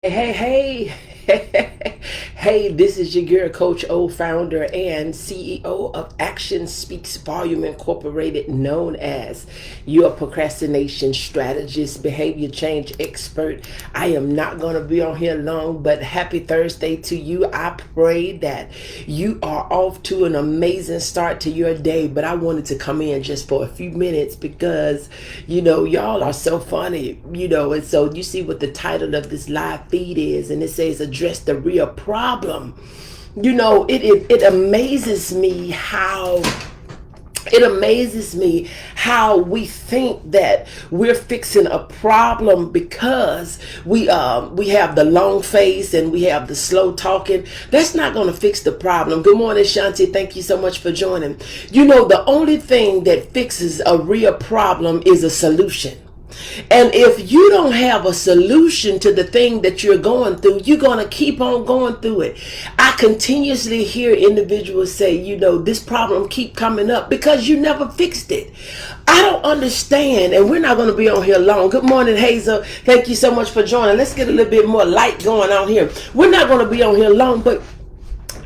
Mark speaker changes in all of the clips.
Speaker 1: Hey, hey, this is your girl, Coach O, founder and CEO of Action Speaks Volume Incorporated, known as your procrastination strategist, behavior change expert. I am not going to be on here long, but happy Thursday to you. I pray that you are off to an amazing start to your day, but I wanted to come in just for a few minutes because, y'all are so funny, and so you see what the title of this live feed is, and it says address the real problem. It amazes me how we think that we're fixing a problem because we have the long face and we have the slow talking. That's not going to fix the problem. Good morning, Shanti. Thank you so much for joining. The only thing that fixes a real problem is a solution. And if you don't have a solution to the thing that you're going through, you're going to keep on going through it. I continuously hear individuals say, this problem keep coming up because you never fixed it. I don't understand, and we're not going to be on here long. Good morning, Hazel. Thank you so much for joining. Let's get a little bit more light going on here. We're not going to be on here long, but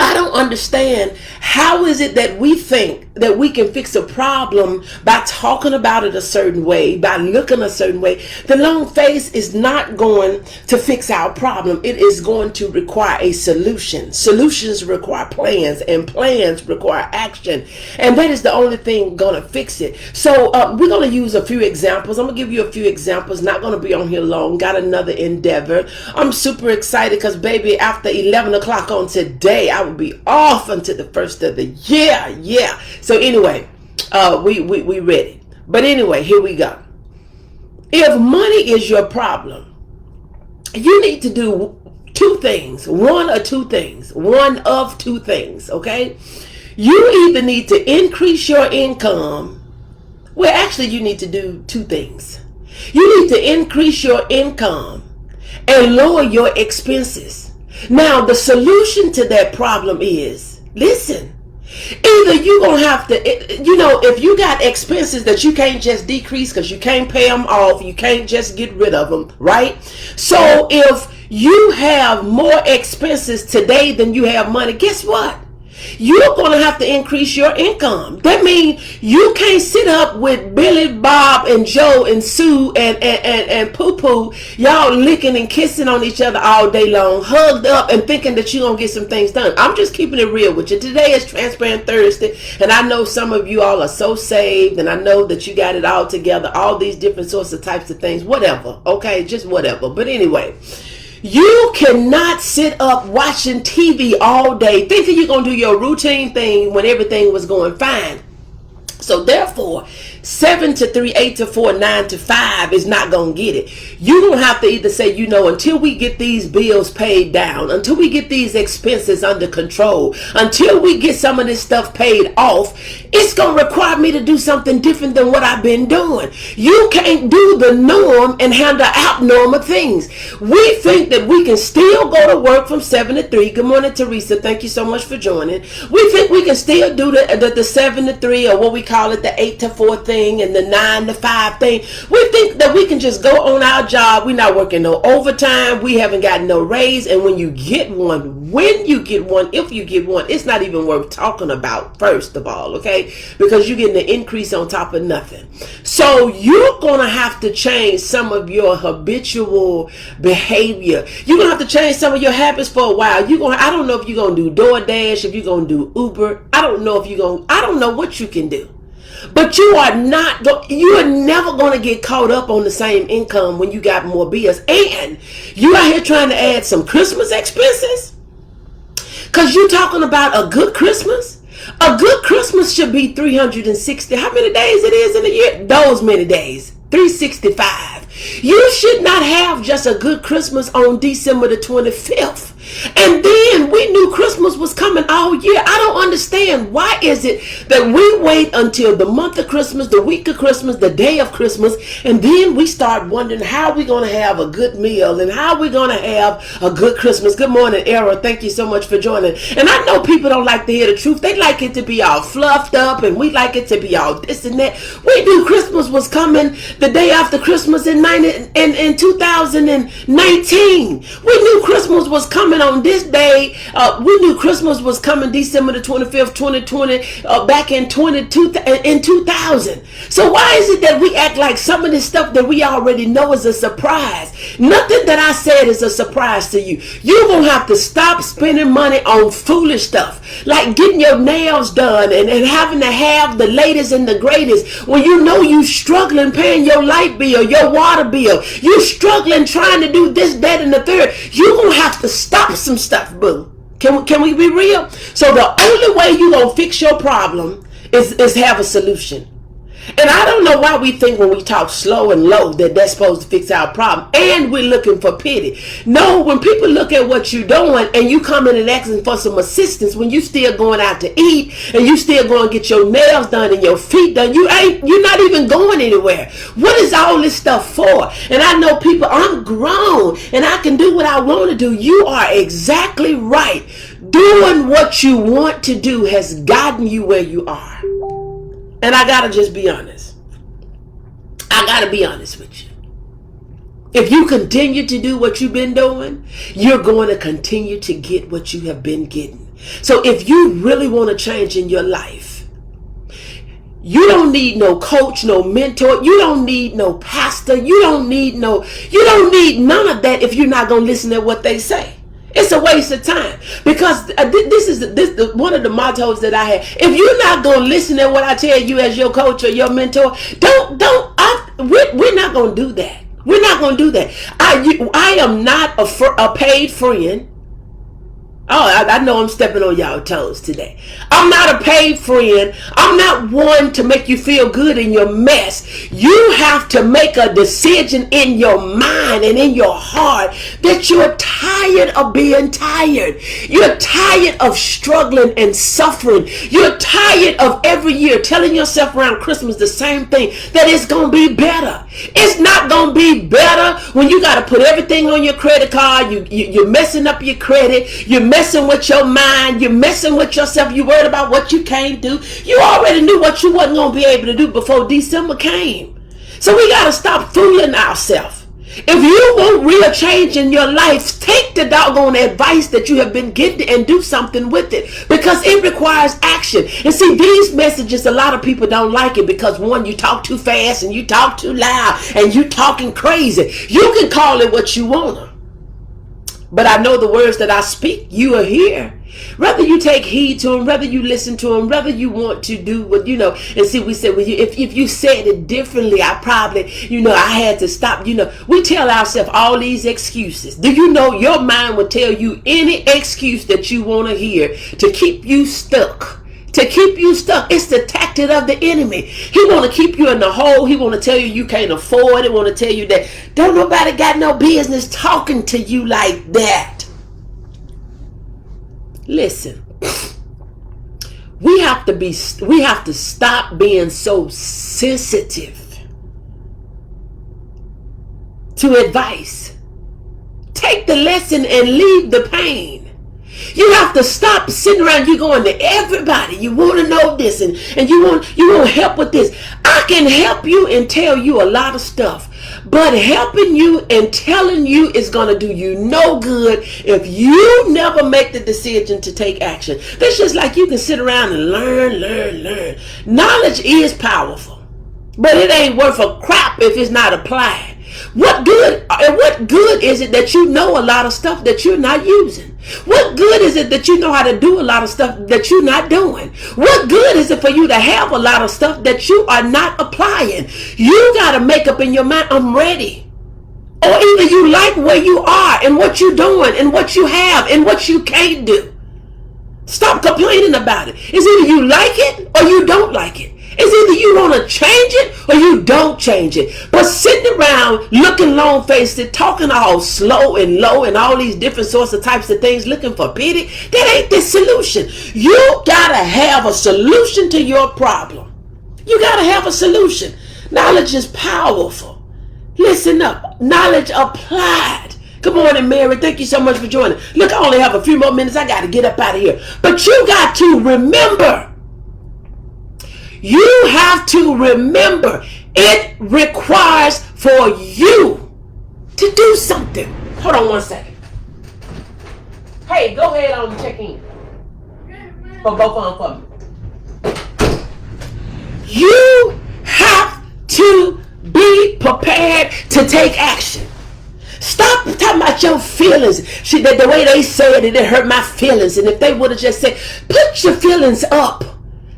Speaker 1: I don't understand, how is it that we think that we can fix a problem by talking about it a certain way, by looking a certain way? The long face is not going to fix our problem. It is going to require a solution. Solutions require plans, and plans require action. And that is the only thing going to fix it. So we're going to use a few examples. I'm going to give you a few examples. Not going to be on here long. Got another endeavor. I'm super excited because, baby, after 11 o'clock on today, I will be off until the first of the year. Yeah. So anyway, we ready. But anyway, here we go. If money is your problem, you need to do two things. One of two things, okay? You either need to increase your income. Well, actually, you need to do two things. You need to increase your income and lower your expenses. Now, the solution to that problem is, listen, either you're going to have to, if you got expenses that you can't just decrease because you can't pay them off, you can't just get rid of them, right? So if you have more expenses today than you have money, guess what? You're going to have to increase your income. That means you can't sit up with Billy, Bob, and Joe, and Sue, and Poo-Poo, y'all licking and kissing on each other all day long, hugged up and thinking that you're going to get some things done. I'm just keeping it real with you. Today is Transparent Thursday, and I know some of you all are so saved, and I know that you got it all together, all these different sorts of types of things, whatever, okay, just whatever. But anyway, you cannot sit up watching TV all day thinking you're going to do your routine thing when everything was going fine. So therefore, 7 to 3, 8 to 4, 9 to 5 is not going to get it. You're going to have to either say, until we get these bills paid down, until we get these expenses under control, until we get some of this stuff paid off, it's going to require me to do something different than what I've been doing. You can't do the norm and handle abnormal things. We think that we can still go to work from 7 to 3. Good morning, Teresa. Thank you so much for joining. We think we can still do the 7 to 3, or what we call it, the 8 to 4 thing, and the 9 to 5 thing. We think that we can just go on our job. We're not working no overtime. We haven't gotten no raise. And when you get one, if you get one, it's not even worth talking about, first of all, okay? Because you're getting an increase on top of nothing. So you're going to have to change some of your habitual behavior. You're going to have to change some of your habits for a while. I don't know if you're going to do DoorDash, if you're going to do Uber. I don't know what you can do. But you are never going to get caught up on the same income when you got more bills. And you out here trying to add some Christmas expenses? Because you're talking about a good Christmas? A good Christmas should be 360. How many days it is in a year? Those many days. 365. You should not have just a good Christmas on December the 25th. And then we knew Christmas was coming all year. I don't understand. Why is it that we wait until the month of Christmas, the week of Christmas, the day of Christmas, and then we start wondering how we're going to have a good meal and how we're going to have a good Christmas. Good morning, Era. Thank you so much for joining. And I know people don't like to hear the truth. They like it to be all fluffed up, and we like it to be all this and that. We knew Christmas was coming the day after Christmas, and in 2019. We knew Christmas was coming on this day. We knew Christmas was coming December the 25th, 2020, back in 2000. So why is it that we act like some of this stuff that we already know is a surprise? Nothing that I said is a surprise to you. You're going to have to stop spending money on foolish stuff, like getting your nails done and having to have the latest and the greatest when you know you struggling paying your light bill, your water bill. You struggling trying to do this, that, and the third. You're going to have to stop some stuff, boo. Can we be real? So the only way you're going to fix your problem is have a solution. And I don't know why we think when we talk slow and low that that's supposed to fix our problem. And we're looking for pity. No, when people look at what you're doing and you come in and asking for some assistance when you still going out to eat and you still going to get your nails done and your feet done, you're not even going anywhere. What is all this stuff for? And I know people, I'm grown and I can do what I want to do. You are exactly right. Doing what you want to do has gotten you where you are. And I gotta just be honest. I gotta be honest with you. If you continue to do what you've been doing, you're going to continue to get what you have been getting. So if you really want to change in your life, you don't need no coach, no mentor. You don't need no pastor. You don't need none of that if you're not going to listen to what they say. It's a waste of time, because this is one of the mottos that I have. If you're not going to listen to what I tell you as your coach or your mentor, we're not going to do that. We're not going to do that. I am not a paid friend. Oh, I know I'm stepping on y'all toes today. I'm not a paid friend. I'm not one to make you feel good in your mess. You have to make a decision in your mind and in your heart that you're tired of being tired. You're tired of struggling and suffering. You're tired of every year telling yourself around Christmas the same thing, that it's going to be better. It's not going to be better when you got to put everything on your credit card. You're messing up your credit. You're messing with your mind. You're messing with yourself. You're worried about what you can't do. You already knew what you wasn't going to be able to do before December came. So we got to stop fooling ourselves. If you want real change in your life, take the doggone advice that you have been getting and do something with it, because it requires action. And see, these messages, a lot of people don't like it because, one, you talk too fast and you talk too loud and you talking crazy. You can call it what you want to, but I know the words that I speak, you are here. Whether you take heed to them, whether you listen to them, whether you want to do what, and see, we said, well, if you said it differently, I probably, I had to stop. We tell ourselves all these excuses. Do you know your mind will tell you any excuse that you want to hear to keep you stuck? To keep you stuck. It's the tactic of the enemy. He want to keep you in the hole. He want to tell you can't afford it. Want to tell you that don't nobody got no business talking to you like that. Listen, we have to stop being so sensitive to advice. Take the lesson and leave the pain. You have to stop sitting around, you going to everybody. You want to know this and you want help with this. I can help you and tell you a lot of stuff. But helping you and telling you is going to do you no good if you never make the decision to take action. That's just like you can sit around and learn. Knowledge is powerful, but it ain't worth a crap if it's not applied. What good is it that you know a lot of stuff that you're not using? What good is it that you know how to do a lot of stuff that you're not doing? What good is it for you to have a lot of stuff that you are not applying? You got to make up in your mind, I'm ready. Or either you like where you are and what you're doing and what you have and what you can't do. Stop complaining about it. It's either you like it or you don't like it. It's either you want to change it or you don't change it. But sitting around looking long-faced, talking all slow and low and all these different sorts of types of things, looking for pity, that ain't the solution. You got to have a solution to your problem. You got to have a solution. Knowledge is powerful. Listen up. Knowledge applied. Good morning, Mary. Thank you so much for joining. Look, I only have a few more minutes. I got to get up out of here. But you got to remember. You have to remember, it requires for you to do something. Hold on one second. Hey, go ahead on and check in. For both of them for me. You have to be prepared to take action. Stop talking about your feelings. The way they said it hurt my feelings. And if they would have just said, put your feelings up.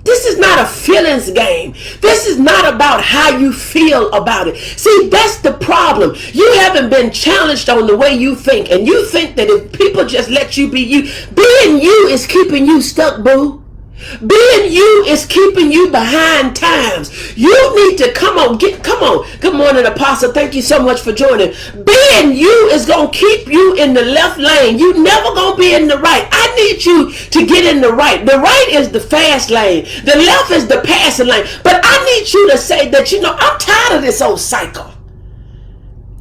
Speaker 1: This is not a feelings game. This is not about how you feel about it. See, that's the problem. You haven't been challenged on the way you think. And you think that if people just let you be you, being you is keeping you stuck, boo. Being you is keeping you behind times. You need to come on. Good morning, Apostle. Thank you so much for joining. Being you is going to keep you in the left lane. You never going to be in the right. I need you to get in the right. The right is the fast lane. The left is the passing lane. But I need you to say that, I'm tired of this old cycle.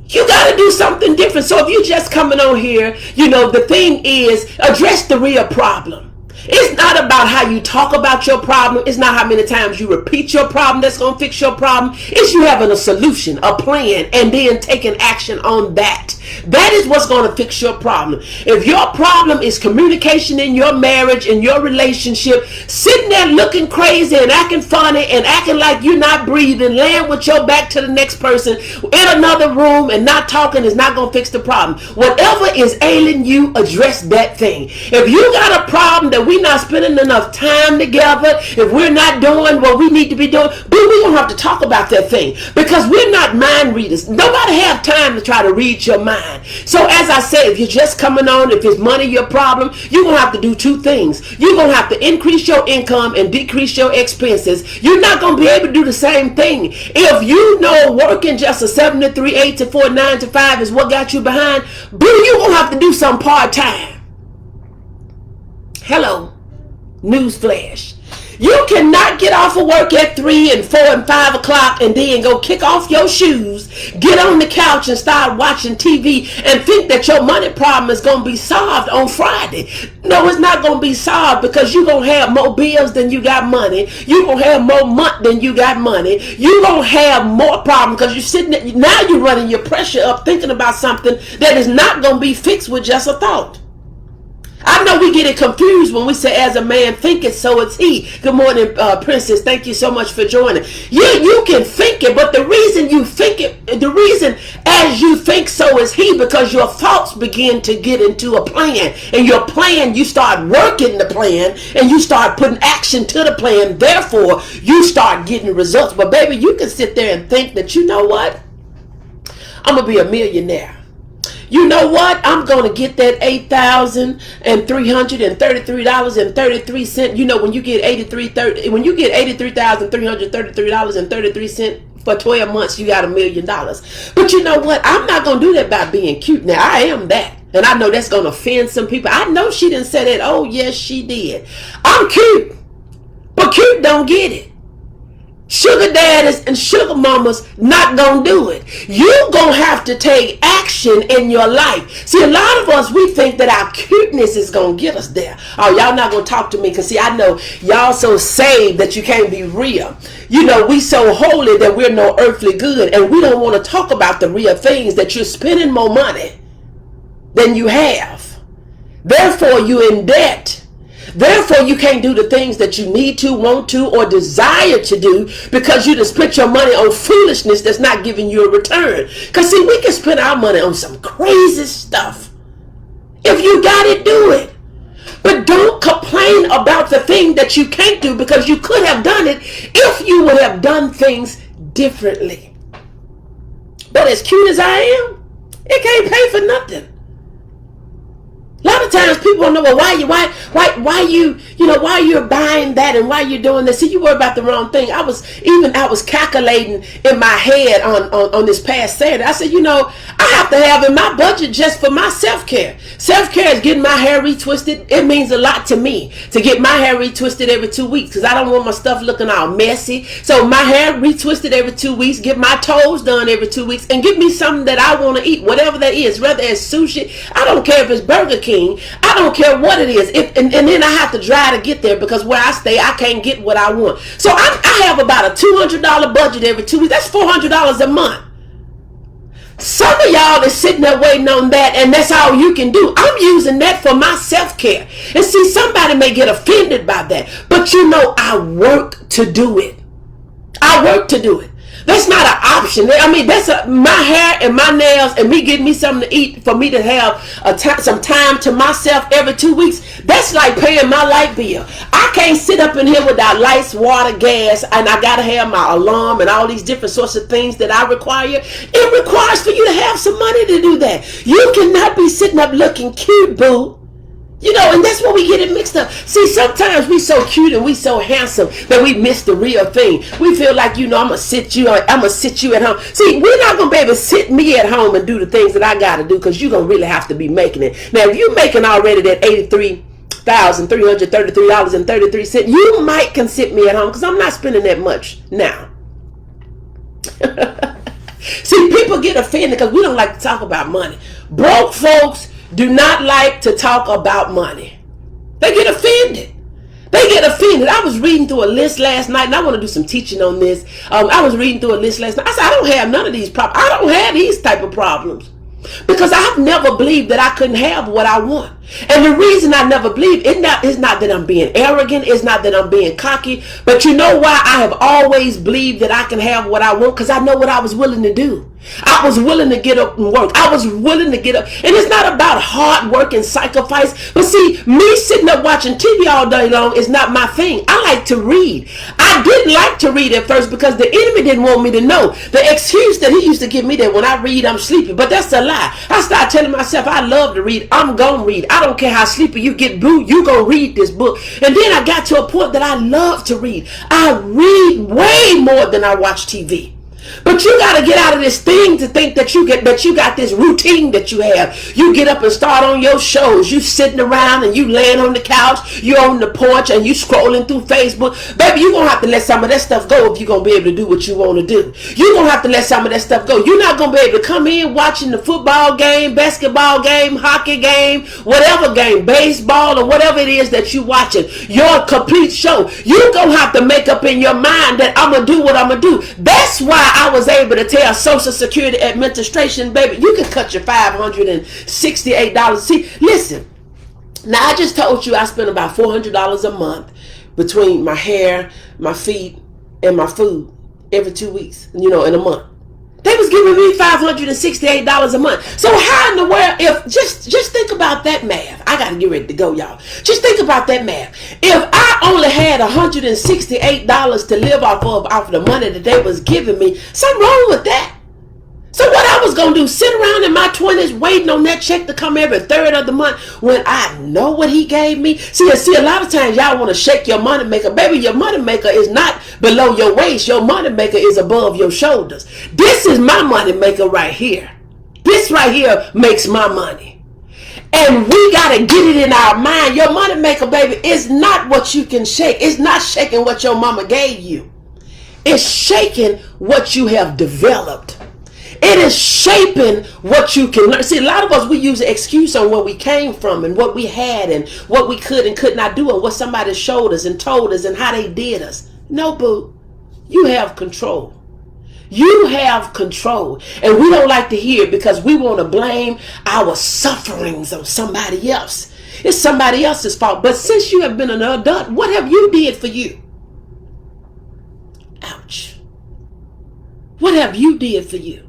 Speaker 1: You got to do something different. So if you're just coming on here, the thing is address the real problem. It's not about how you talk about your problem. It's not how many times you repeat your problem that's going to fix your problem. It's you having a solution, a plan, and then taking action on that. That is what's going to fix your problem. If your problem is communication in your marriage, in your relationship, sitting there looking crazy and acting funny and acting like you're not breathing, laying with your back to the next person in another room and not talking is not going to fix the problem. Whatever is ailing you, address that thing. If you got a problem that we're not spending enough time together, if we're not doing what we need to be doing, but we're going to have to talk about that thing because we're not mind readers. Nobody have time to try to read your mind. So as I said, if you're just coming on, if it's money your problem, you're going to have to do two things. You're going to have to increase your income and decrease your expenses. You're not going to be able to do the same thing. If you know working just a 7 to 3, 8 to 4, 9 to 5 is what got you behind, boo, you're going to have to do some part-time. Hello, newsflash. You cannot get off of work at 3 and 4 and 5 o'clock and then go kick off your shoes, get on the couch and start watching TV and think that your money problem is going to be solved on Friday. No, it's not going to be solved because you're going to have more bills than you got money. You're going to have more month than you got money. You're going to have more problems because you're sitting there, now you're running your pressure up thinking about something that is not going to be fixed with just a thought. I know we get it confused when we say, as a man thinketh, so is he. Good morning, Princess. Thank you so much for joining. You can think it, but the reason you think it, the reason as you think, so is he, because your thoughts begin to get into a plan. And your plan, you start working the plan, and you start putting action to the plan. Therefore, you start getting results. But baby, you can sit there and think that, you know what? I'm going to be a millionaire. You know what? I'm going to get that $8,333.33. You know, when you get $83,333.33 for 12 months, you got $1 million. But you know what? I'm not going to do that by being cute. Now, I am that. And I know that's going to offend some people. I know she didn't say that. Oh, yes, she did. I'm cute. But cute don't get it. Sugar daddies and sugar mamas not gonna do it. You gonna have to take action in your life. See, a lot of us, we think that our cuteness is gonna get us there. Oh, y'all not gonna talk to me because see, I know y'all so saved that you can't be real. You know, we so holy that we're no earthly good, and we don't want to talk about the real things, that you're spending more money than you have. Therefore, you're in debt. Therefore, you can't do the things that you need to, want to, or desire to do because you just spent your money on foolishness that's not giving you a return. Because see, we can spend our money on some crazy stuff. If you got it, do it. But don't complain about the thing that you can't do because you could have done it if you would have done things differently. But as cute as I am, it can't pay for nothing. A lot of times people don't know, well, why you're buying that and why you're doing this. See, you worry about the wrong thing. I was calculating in my head on this past Saturday. I said, I have to have in my budget just for my self-care. Self-care is getting my hair retwisted. It means a lot to me to get my hair retwisted every 2 weeks because I don't want my stuff looking all messy. So my hair retwisted every 2 weeks, get my toes done every 2 weeks, and give me something that I want to eat, whatever that is, whether it's sushi. I don't care if it's Burger King. I don't care what it is. And then I have to drive to get there because where I stay, I can't get what I want. So I have about a $200 budget every 2 weeks. That's $400 a month. Some of y'all is sitting there waiting on that, and that's all you can do. I'm using that for my self-care. And see, somebody may get offended by that, but you know, I work to do it. I work to do it. That's not an option. I mean, that's my hair and my nails and me getting me something to eat for me to have some time to myself every 2 weeks. That's like paying my light bill. I can't sit up in here without lights, water, gas, and I got to have my alarm and all these different sorts of things that I require. It requires for you to have some money to do that. You cannot be sitting up looking cute, boo. You know, and that's where we get it mixed up. See, sometimes we so cute and we so handsome that we miss the real thing. We feel like, you know, I'm gonna sit you at home. See, we're not gonna be able to sit me at home and do the things that I gotta do, because you're gonna really have to be making it. Now, if you're making already that $83,333.33, you might can sit me at home, because I'm not spending that much now. See, people get offended because we don't like to talk about money. Broke folks do not like to talk about money. They get offended. I was reading through a list last night, and I want to do some teaching on this. I was reading through a list last night. I said, I don't have none of these problems. I don't have these type of problems, because I've never believed that I couldn't have what I want. And the reason I never believed is not that I'm being arrogant. It's not that I'm being cocky. But you know why I have always believed that I can have what I want? Because I know what I was willing to do. I was willing to get up and work. I was willing to get up. And it's not about hard work and sacrifice. But see, me sitting up watching TV all day long is not my thing. I like to read. I didn't like to read at first because the enemy didn't want me to know. The excuse that he used to give me that when I read, I'm sleepy. But that's a lie. I started telling myself I love to read. I'm going to read. I don't care how sleepy you get, boo. You going to read this book. And then I got to a point that I love to read. I read way more than I watch TV. But you got to get out of this thing to think that you got this routine that you have. You get up and start on your shows. You sitting around and you laying on the couch. You on the porch and you scrolling through Facebook. Baby, you're going to have to let some of that stuff go if you're going to be able to do what you want to do. You're going to have to let some of that stuff go. You're not going to be able to come in watching the football game, basketball game, hockey game, whatever game, baseball or whatever it is that you're watching. Your complete show. You're going to have to make up in your mind that I'm going to do what I'm going to do. That's why I was able to tell Social Security Administration, baby, you can cut your $568. See, listen, now I just told you I spend about $400 a month between my hair, my feet, and my food every 2 weeks, you know, in a month. They was giving me $568 a month. So how in the world, if just think about that math. I got to get ready to go, y'all. Just think about that math. If I only had $168 to live off of the money that they was giving me, something wrong with that. So what I was going to do, sit around in my 20s waiting on that check to come every third of the month when I know what he gave me? See, a lot of times y'all want to shake your money maker. Baby, your money maker is not below your waist. Your money maker is above your shoulders. This is my money maker right here. This right here makes my money. And we got to get it in our mind. Your money maker, baby, is not what you can shake. It's not shaking what your mama gave you. It's shaking what you have developed. It is shaping what you can learn. See, a lot of us, we use an excuse on where we came from and what we had and what we could and could not do and what somebody showed us and told us and how they did us. No, boo. You have control. You have control. And we don't like to hear it because we want to blame our sufferings on somebody else. It's somebody else's fault. But since you have been an adult, what have you did for you? Ouch. What have you did for you?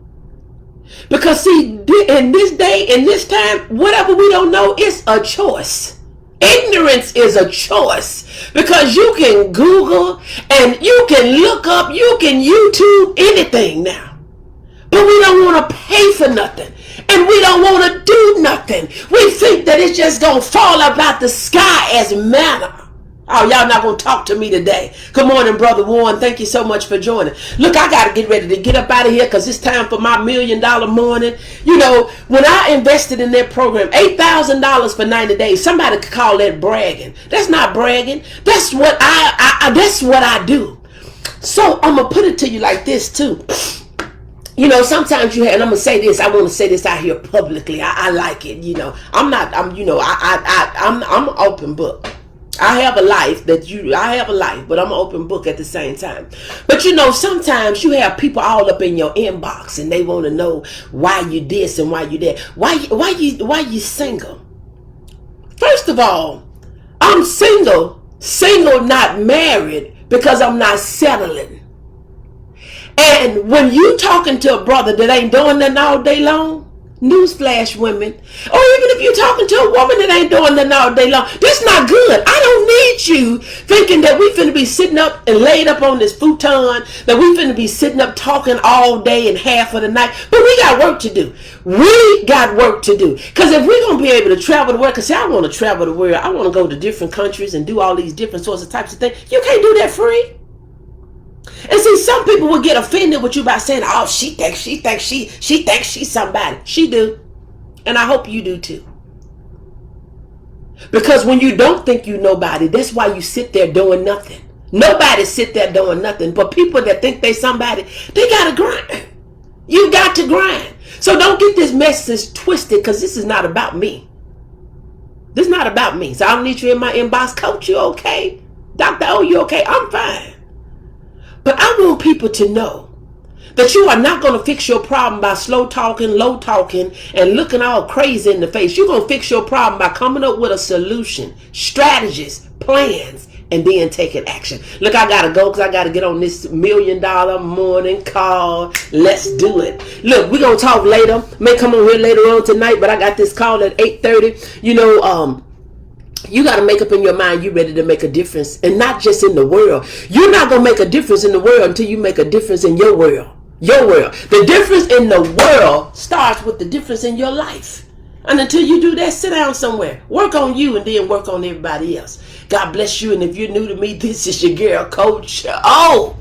Speaker 1: Because see, in this day, in this time, whatever we don't know, it's a choice. Ignorance is a choice. Because you can Google and you can look up, you can YouTube anything now. But we don't want to pay for nothing. And we don't want to do nothing. We think that it's just going to fall up out the sky as manna. Oh, y'all not going to talk to me today. Good morning, Brother Warren. Thank you so much for joining. Look, I got to get ready to get up out of here because it's time for my $1 million morning. You know, when I invested in that program, $8,000 for 90 days, somebody could call that bragging. That's not bragging. That's what that's what I do. So I'm going to put it to you like this too. You know, sometimes you have, and I'm going to say this, I want to say this out here publicly. I like it. You know, I'm an open book. I have a life, but I'm an open book at the same time. But sometimes you have people all up in your inbox and they want to know why you this and why you that. Why you single? First of all, I'm single, not married, because I'm not settling. And when you talking to a brother that ain't doing nothing all day long, newsflash, women, or even if you're talking to a woman that ain't doing nothing all day long, that's not good. I don't need you thinking that we finna be sitting up and laid up on this futon, that we finna be sitting up talking all day and half of the night. But we got work to do. We got work to do. Because if we're going to be able to travel the world, because I want to travel the world, I want to go to different countries and do all these different sorts of types of things. You can't do that free. And see, some people will get offended with you by saying, oh, she thinks she's somebody. She do. And I hope you do too. Because when you don't think you nobody, that's why you sit there doing nothing. Nobody sit there doing nothing. But people that think they somebody, they got to grind. You got to grind. So don't get this message twisted, because this is not about me. This is not about me. So I don't need you in my inbox. Coach, you okay? Dr. O, you okay? I'm fine. But I want people to know that you are not going to fix your problem by slow talking, low talking, and looking all crazy in the face. You're going to fix your problem by coming up with a solution, strategies, plans, and then taking action. Look, I got to go because I got to get on this $1 million morning call. Let's do it. Look, we're going to talk later. May come on here later on tonight, but I got this call at 8:30. You got to make up in your mind you're ready to make a difference, and not just in the world. You're not going to make a difference in the world until you make a difference in your world. Your world. The difference in the world starts with the difference in your life. And until you do that, sit down somewhere. Work on you and then work on everybody else. God bless you. And if you're new to me, this is your girl, Coach O.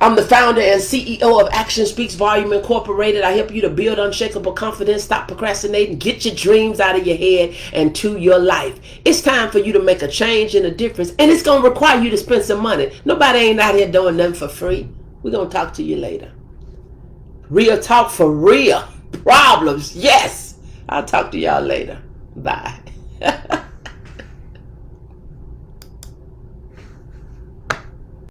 Speaker 1: I'm the founder and CEO of Action Speaks Volume Incorporated. I help you to build unshakable confidence, stop procrastinating, get your dreams out of your head and to your life. It's time for you to make a change and a difference, and it's going to require you to spend some money. Nobody ain't out here doing nothing for free. We're going to talk to you later. Real talk for real problems. Yes. I'll talk to y'all later. Bye.